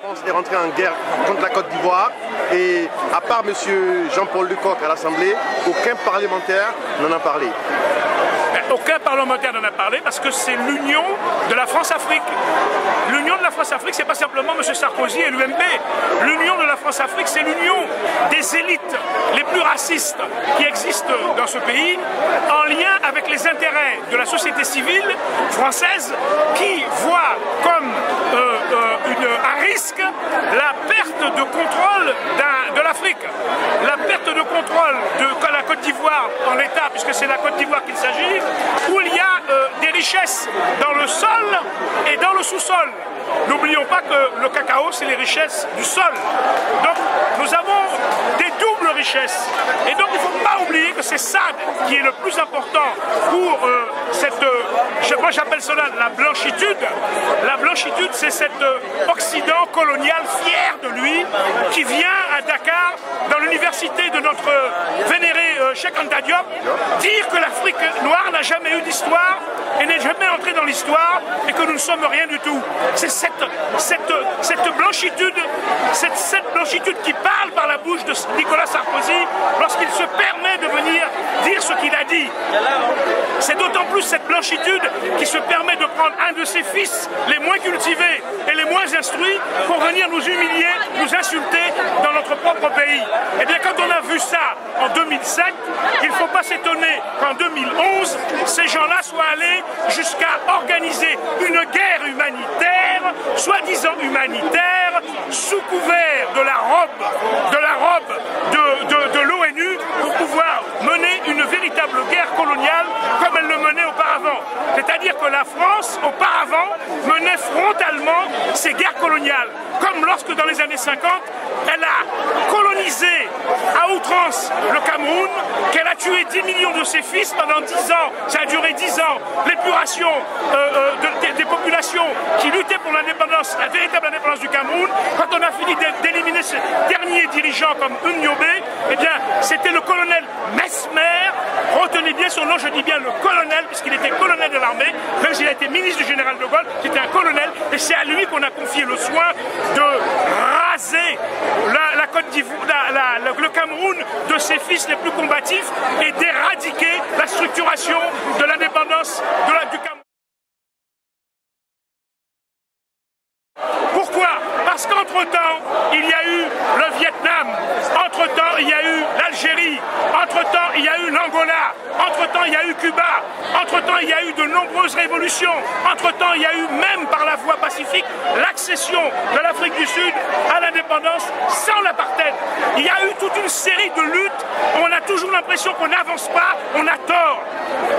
La France est rentrée en guerre contre la Côte d'Ivoire et à part M. Jean-Paul Lecoq à l'Assemblée, aucun parlementaire n'en a parlé. Aucun parlementaire n'en a parlé parce que c'est l'union de la France-Afrique. L'union de la France-Afrique, c'est pas simplement M. Sarkozy et l'UMP. L'union de la France-Afrique, c'est l'union des élites les plus racistes qui existent dans ce pays, en lien avec les intérêts de la société civile française qui voit comme un risque la perte de contrôle de l'Afrique, la perte de contrôle de la Côte d'Ivoire en l'état, puisque c'est la Côte d'Ivoire qu'il s'agit, où il y a des richesses dans le sol et dans le sous-sol. N'oublions pas que le cacao, c'est les richesses du sol. Donc nous avons des doubles richesses. Et donc il ne faut pas oublier que c'est ça qui est le plus important pour moi j'appelle cela la blanchitude. La blanchitude, c'est cet Occident colonial fier de lui qui vient à Dakar, dans l'université de notre vénéré Cheikh Anta Diop, dire que l'Afrique noire n'a jamais eu d'histoire et n'est jamais entrée dans l'histoire et que nous ne sommes rien du tout. C'est cette blanchitude, cette blanchitude qui parle par la bouche de Nicolas Sarkozy lorsqu'il se permet de venir dire ce qu'il a dit. C'est d'autant plus cette blanchitude qui se permet de prendre un de ses fils les moins cultivés et les moins instruits pour venir nous humilier, nous insulter dans notre propre pays. Et bien quand on a vu ça en 2007, il ne faut pas s'étonner qu'en 2011, ces gens-là soient allés jusqu'à organiser une guerre humanitaire, soi-disant humanitaire, sous couvert de la robe de l'ONU pour pouvoir mener une véritable guerre coloniale comme elle le menait auparavant. C'est-à-dire que la France, auparavant, menait frontalement ces guerres coloniales. Comme lorsque dans les années 50, elle a colonisé à outrance le Cameroun, qu'elle a tué 10 millions de ses fils pendant 10 ans. Ça a duré 10 ans. L'épuration des populations qui luttaient pour l'indépendance, la véritable indépendance du Cameroun. Quand on a fini d'éliminer ces derniers dirigeants comme Nyobé, eh bien, c'était le colonel Mesmer. Retenez bien son nom, je dis bien le colonel, puisqu'il était colonel de l'armée, même s'il a été ministre du général de Gaulle, c'était un colonel, et c'est à lui qu'on a confié le soin de raser la Côte d'Ivoire, le Cameroun de ses fils les plus combatifs et d'éradiquer la structuration de l'indépendance du Cameroun. Pourquoi? Parce qu'entre-temps, il y a eu le Vietnam, entre-temps, il y a eu l'Algérie, entre-temps, il y a eu l'Angola, entre-temps, il y a eu Cuba, entre-temps, il y a eu de nombreuses révolutions, entre-temps, il y a eu même par la voie pacifique l'accession de l'Afrique du Sud à l'indépendance sans l'apartheid. Il y a eu toute une série de luttes, on a toujours l'impression qu'on n'avance pas, on a tort.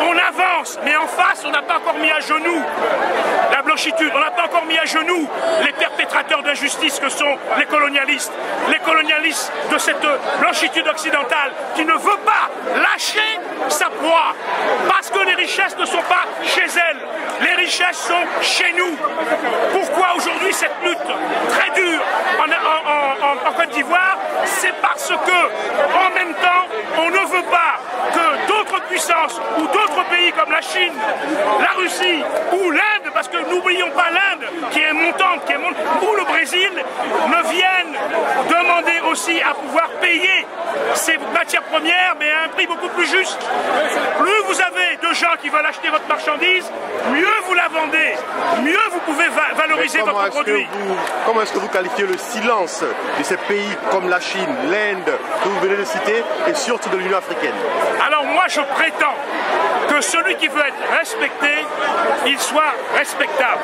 On avance, mais en face, on n'a pas encore mis à genoux la blanchitude, on n'a pas encore mis à genoux les perpétrateurs d'injustice que sont les colonialistes de cette blanchitude occidentale qui ne veut pas lâcher sa proie parce que les richesses ne sont pas chez elle, les richesses sont chez nous. Pourquoi aujourd'hui cette lutte très dure en Côte d'Ivoire? C'est parce que en même temps on ne veut pas que d'autres puissances ou d'autres pays comme la Chine, la Russie ou l'Inde, parce que n'oublions pas l'Inde qui est montante, ou le Brésil, ne viennent demander aussi à pouvoir payer ces matières premières, mais à un prix beaucoup plus juste. Plus vous avez de gens qui veulent acheter votre marchandise, mieux vous la vendez, mieux vous pouvez valoriser votre produit. Comment est-ce que vous qualifiez le silence de ces pays comme la Chine, l'Inde, que vous venez de citer, et surtout de l'Union africaine? Alors moi je prétends que celui qui veut être respecté, il soit respectable.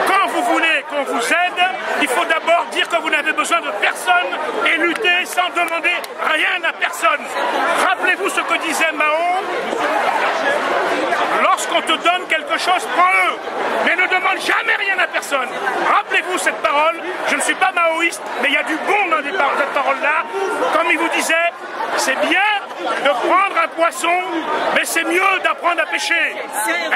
Quand vous voulez qu'on vous aide, il faut d'abord dire que vous n'avez besoin de personne et lutter sans demander rien à personne. Rappelez-vous ce que disait Mao: lorsqu'on te donne quelque chose, prends-le, mais ne demande jamais rien à personne. Rappelez-vous cette parole, je ne suis pas maoïste, mais il y a du bon dans cette parole-là. Comme il vous disait, c'est bien de prendre un poisson, mais c'est mieux d'apprendre à pêcher.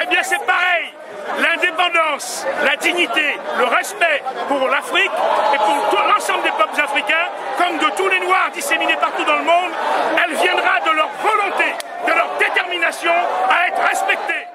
Eh bien c'est pareil. L'indépendance, la dignité, le respect pour l'Afrique et pour l'ensemble des peuples africains, comme de tous les Noirs disséminés partout dans le monde, elle viendra de leur volonté, de leur détermination à être respectés.